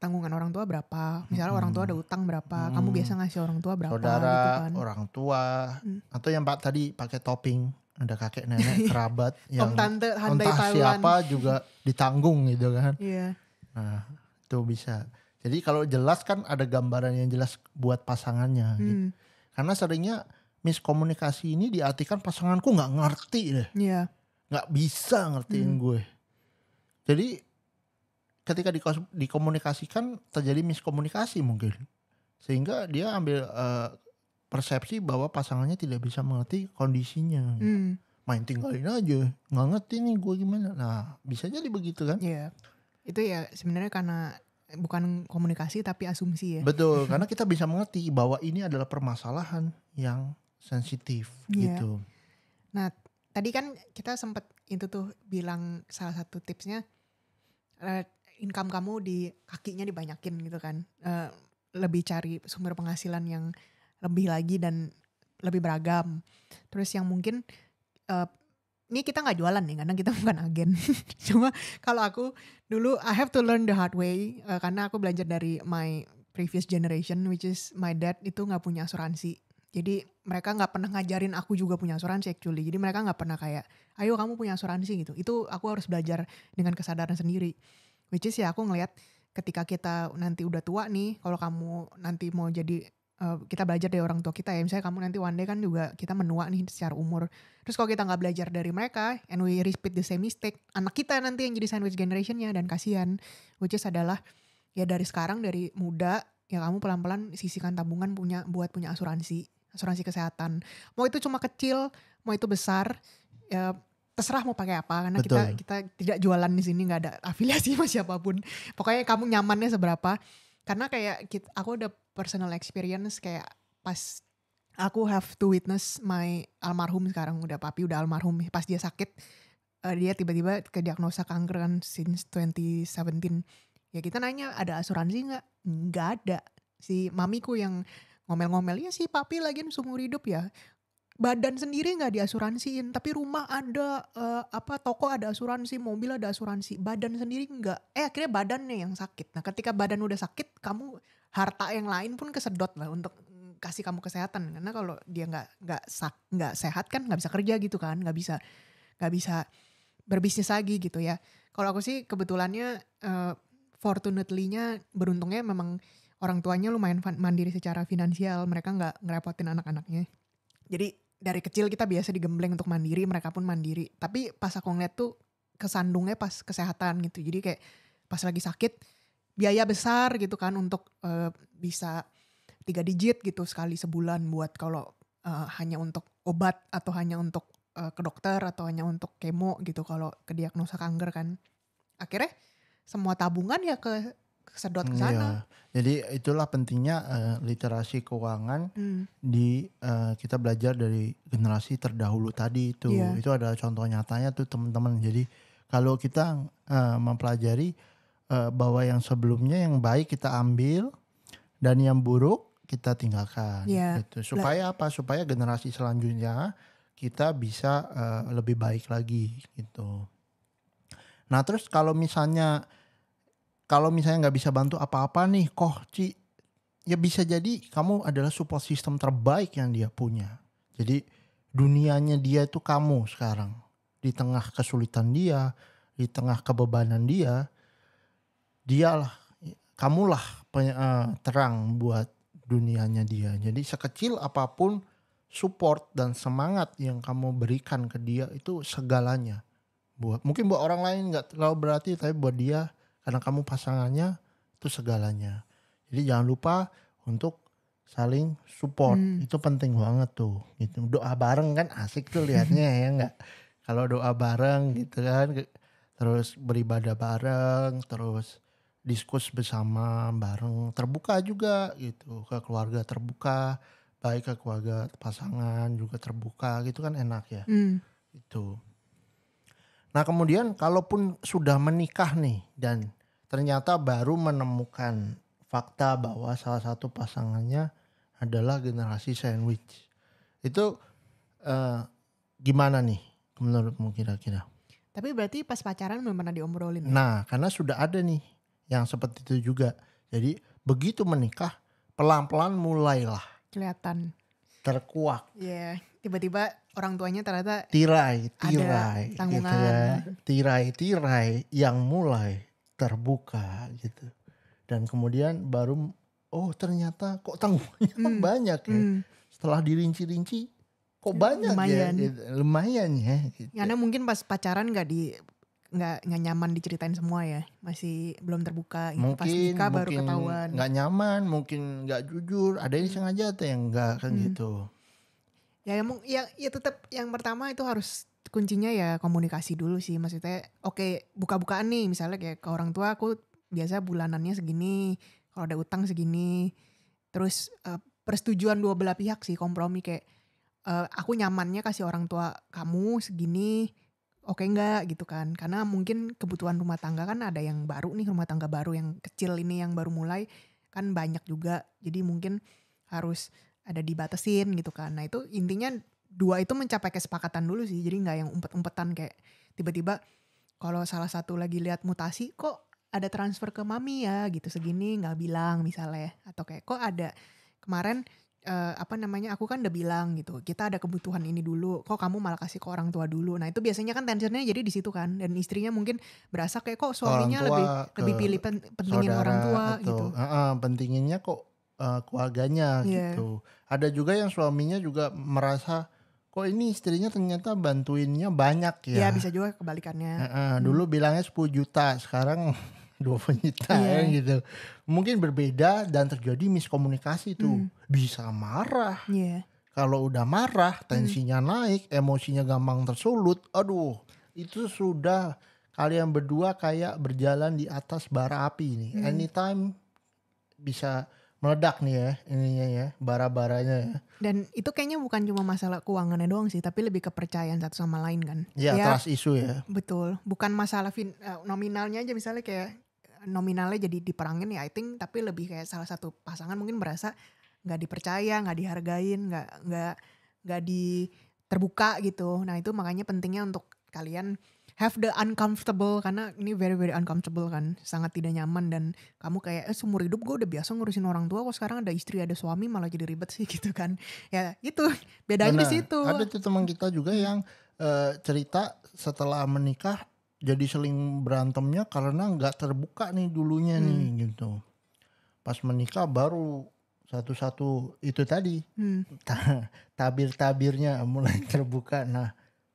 tanggungan orang tua berapa, misalnya orang tua ada utang berapa, kamu biasa ngasih orang tua berapa. Saudara, gitu kan. orang tua, atau yang tadi pakai topping ada kakek nenek kerabat Om yang tante handai entah paluan. siapa juga ditanggung gitu kan. Iya. Nah itu bisa. Jadi kalau jelas kan ada gambaran yang jelas buat pasangannya gitu. Karena seringnya miskomunikasi ini diartikan pasanganku nggak ngerti deh, Iya. nggak bisa ngertiin gue. Jadi ketika dikomunikasikan terjadi miskomunikasi mungkin, sehingga dia ambil persepsi bahwa pasangannya tidak bisa mengerti kondisinya. Main tinggalin aja, nggak ngerti nih gue gimana. Nah bisa jadi begitu kan? Iya. Itu ya sebenarnya karena bukan komunikasi tapi asumsi ya. Betul, karena kita bisa mengerti bahwa ini adalah permasalahan yang sensitif gitu. Nah tadi kan kita sempat itu tuh bilang salah satu tipsnya income kamu di kakinya dibanyakin gitu kan. Lebih cari sumber penghasilan yang lebih lagi dan lebih beragam. Terus yang mungkin ini kita nggak jualan nih karena kita bukan agen. Cuma kalau aku dulu I have to learn the hard way karena aku belajar dari my previous generation which is my dad itu nggak punya asuransi. Jadi mereka nggak pernah ngajarin aku juga punya asuransi actually. Jadi mereka nggak pernah kayak ayo kamu punya asuransi gitu. Itu aku harus belajar dengan kesadaran sendiri. Which is ya aku ngelihat ketika kita nanti udah tua nih, kalau kamu nanti mau jadi kita belajar dari orang tua kita ya, misalnya kamu nanti one day kan juga kita menua nih secara umur. Terus kalau kita nggak belajar dari mereka and we repeat the same mistake, anak kita nanti yang jadi sandwich generationnya dan kasihan. Which is adalah ya dari sekarang dari muda ya kamu pelan-pelan sisihkan tabungan buat punya asuransi kesehatan. Mau itu cuma kecil, mau itu besar, ya terserah mau pakai apa karena kita tidak jualan di sini, nggak ada afiliasi sama siapapun. Pokoknya kamu nyamannya seberapa. Karena kayak aku ada personal experience kayak pas aku have to witness my almarhum sekarang udah papi udah almarhum pas dia sakit dia tiba-tiba ke diagnosa kanker kan since 2017. Ya kita nanya ada asuransi nggak ada. Si mamiku yang ngomel-ngomel ya si papi lagian seumur hidup ya. Badan sendiri nggak diasuransiin, tapi rumah ada toko ada asuransi, mobil ada asuransi, badan sendiri nggak. Akhirnya badannya yang sakit. Nah ketika badan udah sakit, kamu harta yang lain pun kesedot lah untuk kasih kamu kesehatan. Karena kalau dia nggak sehat kan nggak bisa kerja gitu kan, nggak bisa berbisnis lagi gitu ya. Kalau aku sih kebetulannya fortunately-nya beruntungnya memang orang tuanya lumayan mandiri secara finansial, mereka nggak ngerepotin anak-anaknya. Jadi dari kecil kita biasa digembleng untuk mandiri, mereka pun mandiri. Tapi pas aku ngeliat tuh kesandungnya pas kesehatan gitu. Jadi kayak pas lagi sakit biaya besar gitu kan untuk bisa 3 digit gitu sekali sebulan buat kalau hanya untuk obat atau hanya untuk ke dokter atau hanya untuk kemo gitu kalau ke diagnosa kanker kan. Akhirnya semua tabungan ya kesedot ke sana. Iya. Jadi itulah pentingnya literasi keuangan di kita belajar dari generasi terdahulu tadi itu. Iya. Itu adalah contoh nyatanya tuh teman-teman. Jadi kalau kita mempelajari bahwa yang sebelumnya yang baik kita ambil dan yang buruk kita tinggalkan. Iya. Gitu. Supaya apa? Supaya generasi selanjutnya kita bisa lebih baik lagi gitu. Nah terus kalau misalnya nggak bisa bantu apa-apa nih, Ci, ya bisa jadi kamu adalah support system terbaik yang dia punya. Jadi dunianya dia itu kamu sekarang. Di tengah kesulitan dia, di tengah kebebanan dia, kamulah terang buat dunianya dia. Jadi sekecil apapun support dan semangat yang kamu berikan ke dia itu segalanya. Mungkin buat orang lain nggak terlalu berarti, tapi buat dia karena kamu pasangannya itu segalanya. Jadi jangan lupa untuk saling support. Itu penting banget tuh. Gitu. Doa bareng kan asik tuh liatnya ya enggak. Kalau doa bareng gitu kan. Terus beribadah bareng. Terus diskus bersama bareng. Terbuka juga gitu. Ke keluarga terbuka. Baik ke keluarga pasangan juga terbuka gitu kan enak ya. Itu. Nah kemudian kalaupun sudah menikah nih dan ternyata baru menemukan fakta bahwa salah satu pasangannya adalah generasi sandwich. Itu gimana nih menurutmu kira-kira? Tapi berarti pas pacaran belum pernah diobrolin ya? Nah karena sudah ada nih yang seperti itu juga. Jadi begitu menikah pelan-pelan mulailah Kelihatan. terkuak. Iya, tiba-tiba orang tuanya ternyata tirai ada gitu tanggungan. ya. Tirai yang mulai terbuka gitu. Dan kemudian baru ternyata kok tanggungannya banyak ya. Setelah dirinci-rinci kok banyak Lumayan. ya. Lumayan ya gitu. Karena mungkin pas pacaran nggak nyaman diceritain semua ya, masih belum terbuka gitu. Pas nikah baru ketahuan. Nggak nyaman, mungkin nggak jujur, ada yang sengaja atau yang enggak kan gitu. Ya tetap yang pertama itu harus kuncinya ya komunikasi dulu sih, maksudnya oke, buka-bukaan nih misalnya kayak ke orang tua, aku biasa bulanannya segini, kalau ada utang segini, terus persetujuan dua belah pihak sih, kompromi kayak aku nyamannya kasih orang tua kamu segini, oke enggak gitu kan, karena mungkin kebutuhan rumah tangga kan ada yang baru nih, rumah tangga baru yang kecil ini yang baru mulai kan banyak juga, jadi mungkin harus ada dibatasin gitu kan. Nah itu intinya dua itu mencapai kesepakatan dulu sih, jadi nggak yang umpet-umpetan kayak tiba-tiba kalau salah satu lagi lihat mutasi kok ada transfer ke mami ya gitu segini nggak bilang misalnya, atau kayak kok ada kemarin aku kan udah bilang gitu, kita ada kebutuhan ini dulu, kok kamu malah kasih ke orang tua dulu. Nah itu biasanya kan tensionnya jadi di situ kan, dan istrinya mungkin berasa kayak kok suaminya lebih pilih pentingin orang tua gitu. Pentinginnya kok keluarganya gitu. Ada juga yang suaminya juga merasa kok ini istrinya ternyata bantuinnya banyak ya. Iya bisa juga kebalikannya. Dulu bilangnya 10 juta, sekarang 20 juta ya gitu. Mungkin berbeda dan terjadi miskomunikasi tuh. Bisa marah. Kalau udah marah, tensinya naik, emosinya gampang tersulut. Aduh, itu sudah kalian berdua kayak berjalan di atas bara api nih. Anytime bisa meledak nih ya, ininya ya, bara-baranya ya. Dan itu kayaknya bukan cuma masalah keuangannya doang sih, tapi lebih kepercayaan satu sama lain kan. Ya, trust issue ya. Betul, bukan masalah nominalnya aja, misalnya kayak nominalnya jadi diperangin ya I think, tapi lebih kayak salah satu pasangan mungkin merasa nggak dipercaya, nggak dihargain, nggak terbuka gitu. Nah itu makanya pentingnya untuk kalian have the uncomfortable, karena ini very very uncomfortable kan, sangat tidak nyaman, dan kamu kayak seumur hidup gue udah biasa ngurusin orang tua, kok sekarang ada istri ada suami malah jadi ribet sih gitu kan. Ya itu bedanya di situ. Ada tuh teman kita juga yang cerita setelah menikah jadi seling berantemnya karena nggak terbuka nih dulunya nih gitu. Pas menikah baru satu-satu itu tadi tabir-tabirnya mulai terbuka. Nah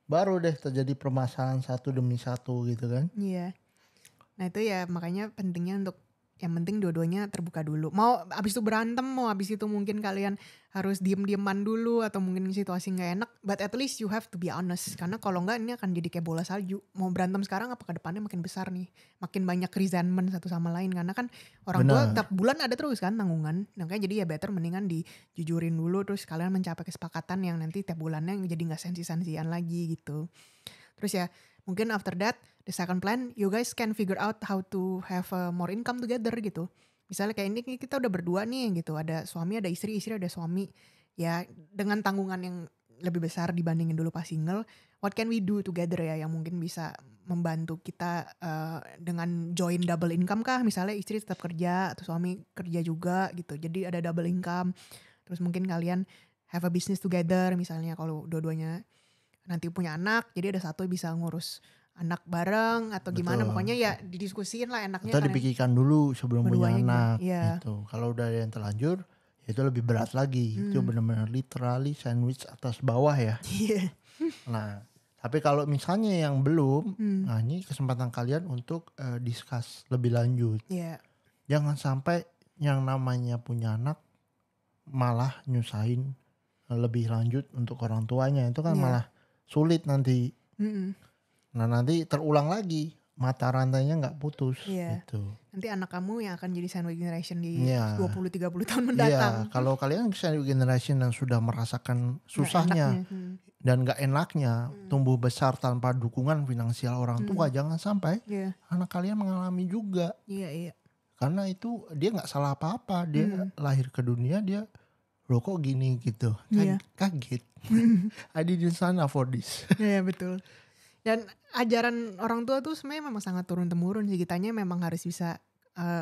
baru deh terjadi permasalahan satu demi satu gitu kan. Iya. Nah itu ya makanya pentingnya untuk yang penting dua-duanya terbuka dulu. Mau abis itu berantem, mau abis itu mungkin kalian harus diem-dieman dulu, atau mungkin situasi gak enak, but at least you have to be honest. Karena kalau enggak ini akan jadi kayak bola salju. Mau berantem sekarang apa ke depannya makin besar nih. Makin banyak resentment satu sama lain. Karena kan orang tua tiap bulan ada terus kan tanggungan. Makanya jadi ya better mendingan dijujurin dulu, terus kalian mencapai kesepakatan yang nanti tiap bulannya jadi gak sensi-sensian lagi gitu. Terus ya mungkin after that, the second plan, you guys can figure out how to have more income together gitu. Misalnya kayak ini kita udah berdua nih gitu, ada suami, ada istri ada suami. Ya dengan tanggungan yang lebih besar dibandingin dulu pas single, what can we do together ya yang mungkin bisa membantu kita dengan join double income kah? Misalnya istri tetap kerja atau suami kerja juga gitu, jadi ada double income. Terus mungkin kalian have a business together misalnya kalau dua-duanya nanti punya anak, jadi ada satu bisa ngurus anak bareng atau gimana. Pokoknya ya didiskusiin lah enaknya. Atau dipikirkan dulu sebelum punya anak juga, gitu. Kalau udah ada yang terlanjur itu lebih berat lagi. Itu benar-benar literally sandwich atas bawah ya. Nah tapi kalau misalnya yang belum, nah ini kesempatan kalian untuk discuss lebih lanjut. Jangan sampai yang namanya punya anak malah nyusahin lebih lanjut untuk orang tuanya. Itu kan malah sulit nanti. Nah nanti terulang lagi, mata rantainya gak putus gitu. Nanti anak kamu yang akan jadi sandwich generation di 20-30 tahun mendatang. Kalau kalian sandwich generation yang sudah merasakan susahnya dan gak enaknya tumbuh besar tanpa dukungan finansial orang tua, jangan sampai anak kalian mengalami juga. Karena itu dia gak salah apa-apa, dia lahir ke dunia, dia loh kok gini gitu, kaget. I didn't sign up for this. Iya betul. Dan ajaran orang tua tuh sebenarnya memang sangat turun-temurun sih. Kitanya memang harus bisa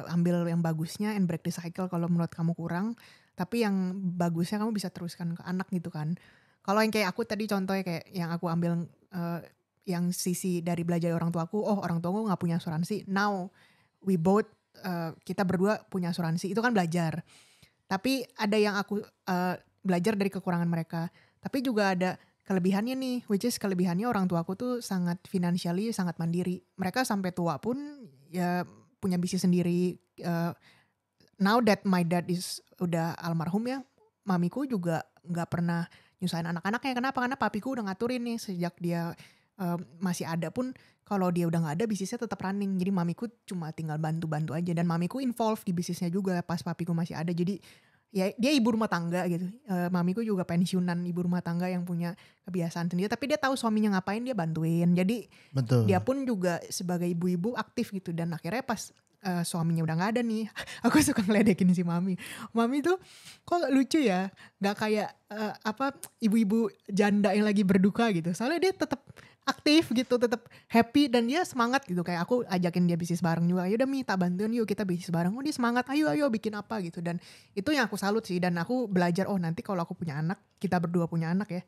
ambil yang bagusnya and break the cycle kalau menurut kamu kurang. Tapi yang bagusnya kamu bisa teruskan ke anak gitu kan. Kalau yang kayak aku tadi contohnya kayak yang aku ambil yang sisi dari belajar orang tuaku, oh orang tuaku nggak punya asuransi, now we both kita berdua punya asuransi, itu kan belajar. Tapi ada yang aku belajar dari kekurangan mereka, tapi juga ada kelebihannya nih, which is kelebihannya orang tuaku tuh sangat financially sangat mandiri. Mereka sampai tua pun ya punya bisnis sendiri. Now that my dad is udah almarhum ya, mamiku juga nggak pernah nyusahin anak-anaknya. Kenapa? Karena papiku udah ngaturin nih sejak dia masih ada pun, kalau dia udah nggak ada bisnisnya tetap running. Jadi mamiku cuma tinggal bantu-bantu aja, dan mamiku involved di bisnisnya juga pas papiku masih ada. Jadi ya dia ibu rumah tangga gitu. Mamiku juga pensiunan ibu rumah tangga yang punya kebiasaan sendiri, tapi dia tahu suaminya ngapain dia bantuin. Jadi Betul. dia pun juga sebagai ibu-ibu aktif gitu. Dan akhirnya pas suaminya udah nggak ada nih, aku suka ngeledekin si mami tuh kok lucu ya, nggak kayak ibu-ibu janda yang lagi berduka gitu. Soalnya dia tetap aktif gitu, tetap happy, dan dia semangat gitu. Kayak aku ajakin dia bisnis bareng juga, yaudah Mi tak bantuin yuk kita bisnis bareng. Oh dia semangat, ayo bikin apa gitu. Dan itu yang aku salut sih, dan aku belajar, oh nanti kalau aku punya anak, kita berdua punya anak ya,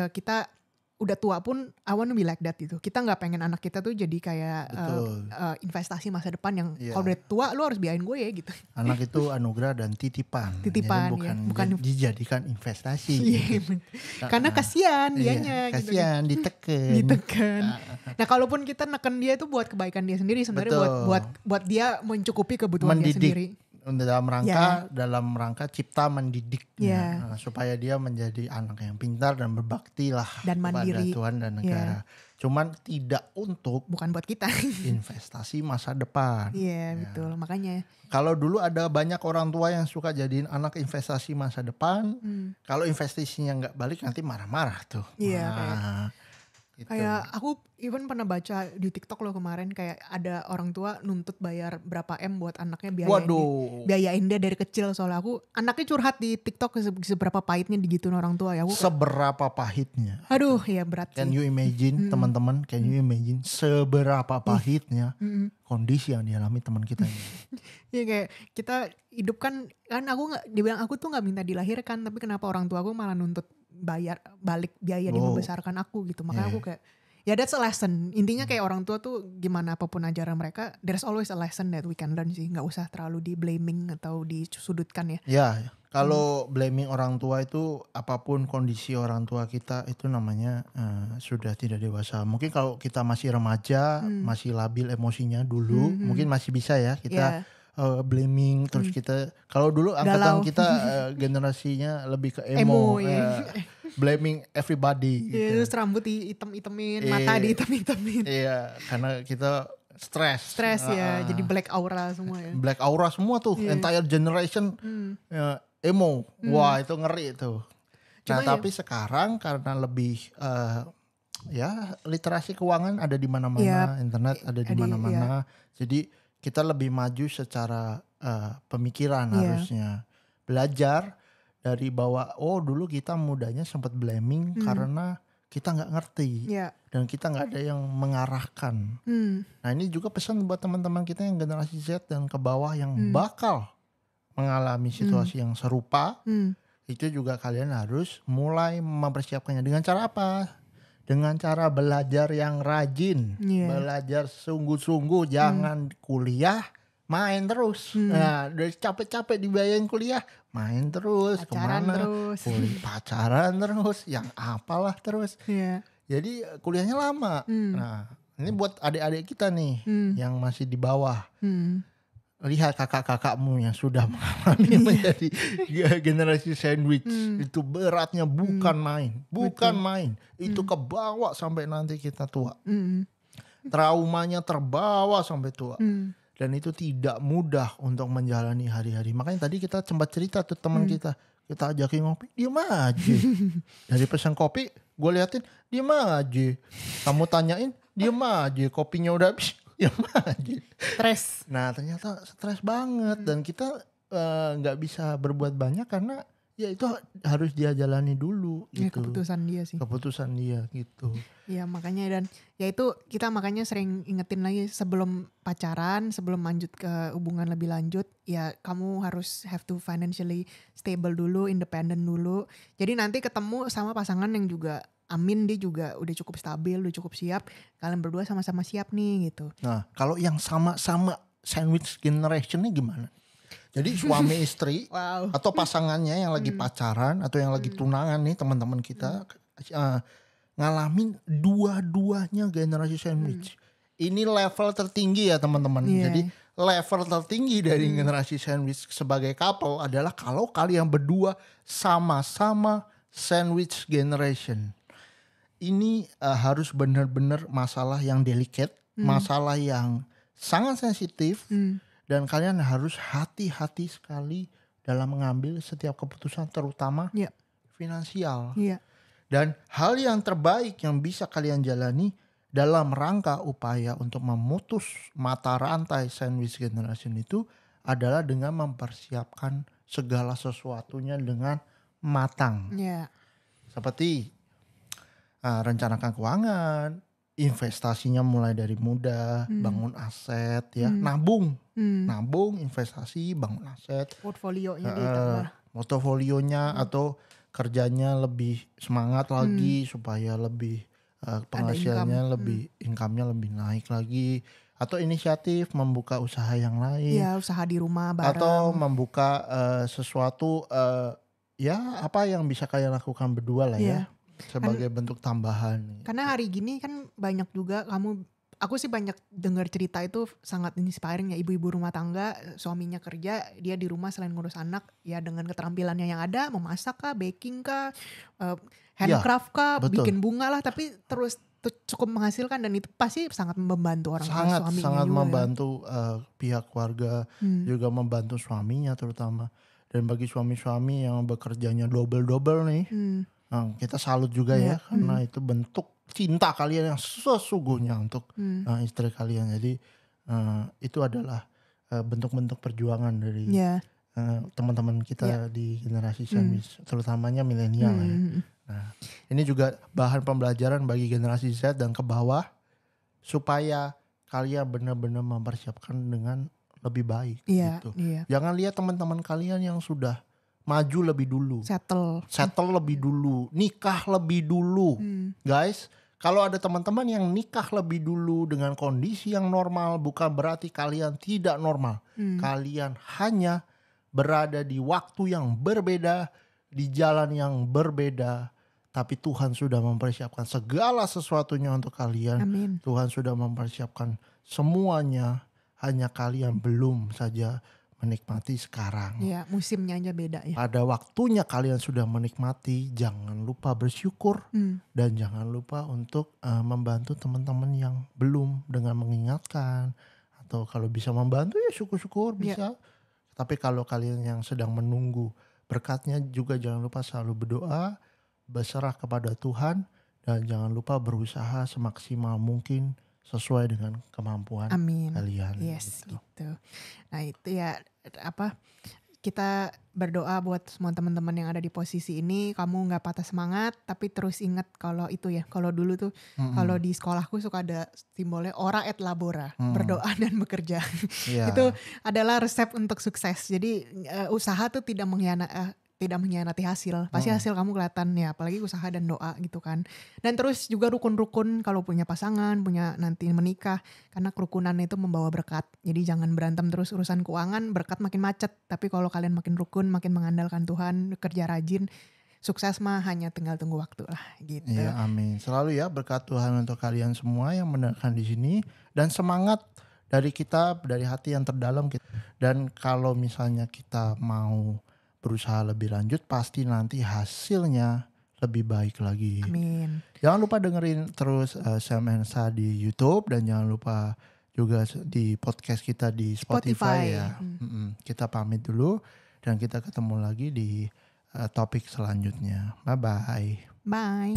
kita udah tua pun I wanna be like that gitu. Kita nggak pengen anak kita tuh jadi kayak investasi masa depan yang kalau udah tua lu harus biayain gue ya gitu. Anak itu anugerah dan titipan. Titipan jadi ya, bukan dijadikan investasi. Gitu. Karena kasihan dianya. Kasihan gitu. Ditekan. Nah kalaupun kita neken dia itu buat kebaikan dia sendiri sebenarnya, buat dia mencukupi kebutuhan dia sendiri. Dalam rangka cipta mendidik supaya dia menjadi anak yang pintar dan berbakti lah dan kepada mandiri. Tuhan dan negara. Cuman tidak bukan buat kita investasi masa depan. Betul, makanya kalau dulu ada banyak orang tua yang suka jadiin anak investasi masa depan, kalau investasinya nggak balik nanti marah-marah tuh. Gitu. Kayak aku even pernah baca di TikTok loh kemarin, kayak ada orang tua nuntut bayar berapa M buat anaknya biayain dia dari kecil. Soalnya anaknya curhat di TikTok seberapa pahitnya digituin orang tua ya. Seberapa pahitnya? Aduh ya berat. Can you imagine teman-teman? Can you imagine seberapa pahitnya kondisi yang dialami teman kita ini? Ya kayak kita hidup kan dibilang aku tuh nggak minta dilahirkan, tapi kenapa orang tua aku malah nuntut bayar balik biaya dia membesarkan aku gitu. Makanya aku kayak ya that's a lesson. Intinya kayak orang tua tuh gimana apapun ajaran mereka, there's always a lesson that we can learn sih. Gak usah terlalu di blaming atau disudutkan ya. Ya kalau blaming orang tua itu, apapun kondisi orang tua kita itu namanya sudah tidak dewasa. Mungkin kalau kita masih remaja, masih labil emosinya dulu, mungkin masih bisa ya kita blaming. Terus kita kalau dulu angkatan kita generasinya lebih ke emo. Blaming everybody gitu. Terus rambut dihitam-hitamin, mata dihitam-hitamin. Iya, karena kita stres ya, jadi black aura semua ya. Black aura semua tuh, entire generation emo. Wah itu ngeri tuh. Nah tapi sekarang karena lebih literasi keuangan ada di mana-mana, internet ada di mana-mana. Jadi kita lebih maju secara pemikiran harusnya. Belajar dari bahwa dulu kita mudanya sempat blaming karena kita nggak ngerti dan kita nggak ada yang mengarahkan. Nah ini juga pesan buat teman-teman kita yang generasi Z dan ke bawah yang bakal mengalami situasi yang serupa. Itu juga kalian harus mulai mempersiapkannya. Dengan cara apa? Dengan cara belajar yang rajin, belajar sungguh-sungguh, jangan kuliah main terus. Nah, udah capek-capek dibayarin kuliah, main terus, pacaran kemana? Terus. Pacaran terus, yang apalah terus. Jadi kuliahnya lama. Nah, ini buat adik-adik kita nih yang masih di bawah. Lihat kakak-kakakmu yang sudah mengalami menjadi generasi sandwich. Itu beratnya bukan main. Itu kebawa sampai nanti kita tua. Traumanya terbawa sampai tua. Dan itu tidak mudah untuk menjalani hari-hari. Makanya tadi kita sempat cerita tuh teman kita ajakin ngopi, diem aja. Dari pesan kopi, gue liatin, diem aja. Kamu tanyain, diem aja. Kopinya udah habis, diem aja. Stres. Nah ternyata stres banget. Dan kita gak bisa berbuat banyak karena ya itu harus dia jalani dulu Ya, gitu. keputusan dia sih. Keputusan dia gitu. Ya makanya, dan ya itu kita makanya sering ingetin lagi sebelum pacaran, sebelum lanjut ke hubungan lebih lanjut, ya kamu harus have to financially stable dulu, independent dulu. Jadi nanti ketemu sama pasangan yang juga amin, dia juga udah cukup stabil, udah cukup siap, kalian berdua sama-sama siap nih gitu. Nah, kalau yang sama-sama sandwich generationnya gimana? Jadi suami istri Wow. atau pasangannya yang lagi pacaran atau yang lagi tunangan nih teman-teman kita ngalamin dua-duanya generasi sandwich. Ini level tertinggi ya teman-teman. Iya. Jadi level tertinggi dari generasi sandwich sebagai couple adalah kalau kalian berdua sama-sama sandwich generation. Ini harus benar-benar masalah yang delicate, masalah yang sangat sensitif. Dan kalian harus hati-hati sekali dalam mengambil setiap keputusan, terutama Iya. finansial. Iya. Dan hal yang terbaik yang bisa kalian jalani dalam rangka upaya untuk memutus mata rantai sandwich generation itu adalah dengan mempersiapkan segala sesuatunya dengan matang. Iya. Seperti rencanakan keuangan, investasinya mulai dari muda, bangun aset ya, nabung, investasi, bangun aset, Portfolionya ditambah. portofolionya atau kerjanya lebih semangat lagi supaya lebih penghasilannya lebih, income-nya lebih naik lagi, atau inisiatif membuka usaha yang lain, Iya, usaha di rumah bareng. atau membuka sesuatu ya apa yang bisa kalian lakukan berdua lah ya. Iya. Sebagai bentuk tambahan. Karena hari gini kan banyak juga aku sih banyak dengar cerita itu sangat inspiring ya, ibu-ibu rumah tangga, suaminya kerja, dia di rumah selain ngurus anak ya dengan keterampilannya yang ada, memasak kah, baking kah, handcraft kah, betul. bikin bunga lah, tapi terus cukup menghasilkan dan itu pasti sangat membantu orang tua suaminya sangat juga. membantu pihak keluarga, juga membantu suaminya terutama. Dan bagi suami-suami yang bekerjanya double nih, kita salut juga ya karena itu bentuk cinta kalian yang sesungguhnya untuk istri kalian. Jadi itu adalah bentuk-bentuk perjuangan dari teman-teman kita di generasi sandwich, terutamanya milenial ya. Nah, ini juga bahan pembelajaran bagi generasi Z dan ke bawah supaya kalian benar-benar mempersiapkan dengan lebih baik gitu. Jangan lihat teman-teman kalian yang sudah maju lebih dulu, settle lebih dulu, nikah lebih dulu. Guys, kalau ada teman-teman yang nikah lebih dulu dengan kondisi yang normal, bukan berarti kalian tidak normal. Kalian hanya berada di waktu yang berbeda, di jalan yang berbeda, tapi Tuhan sudah mempersiapkan segala sesuatunya untuk kalian. Amin. Tuhan sudah mempersiapkan semuanya, hanya kalian belum saja menikmati sekarang. Ya, musimnya aja beda ya. Pada waktunya kalian sudah menikmati, jangan lupa bersyukur dan jangan lupa untuk membantu teman-teman yang belum dengan mengingatkan, atau kalau bisa membantu ya syukur-syukur bisa. Tapi kalau kalian yang sedang menunggu berkatnya juga jangan lupa selalu berdoa, berserah kepada Tuhan, dan jangan lupa berusaha semaksimal mungkin sesuai dengan kemampuan kalian. Yes, gitu. Nah itu ya kita berdoa buat semua teman-teman yang ada di posisi ini, kamu nggak patah semangat, tapi terus ingat kalau itu ya, kalau dulu tuh kalau di sekolahku suka ada simbolnya ora et labora, berdoa dan bekerja. Itu adalah resep untuk sukses. Jadi usaha tuh tidak mengkhianati hasil. Pasti hasil kamu kelihatan ya, apalagi usaha dan doa gitu kan. Dan terus juga rukun-rukun kalau punya pasangan, punya nanti menikah, karena kerukunan itu membawa berkat. Jadi jangan berantem terus urusan keuangan, berkat makin macet. Tapi kalau kalian makin rukun, makin mengandalkan Tuhan, kerja rajin, sukses mah hanya tinggal tunggu waktu lah gitu. Iya, amin. Selalu ya berkat Tuhan untuk kalian semua yang mendengarkan di sini, dan semangat dari kita, dari hati yang terdalam kita. Dan kalau misalnya kita mau berusaha lebih lanjut, pasti nanti hasilnya lebih baik lagi. Amin. Jangan lupa dengerin terus Sam and Sa di YouTube, dan jangan lupa juga di podcast kita di Spotify. Ya. Kita pamit dulu dan kita ketemu lagi di topik selanjutnya. Bye-bye. Bye.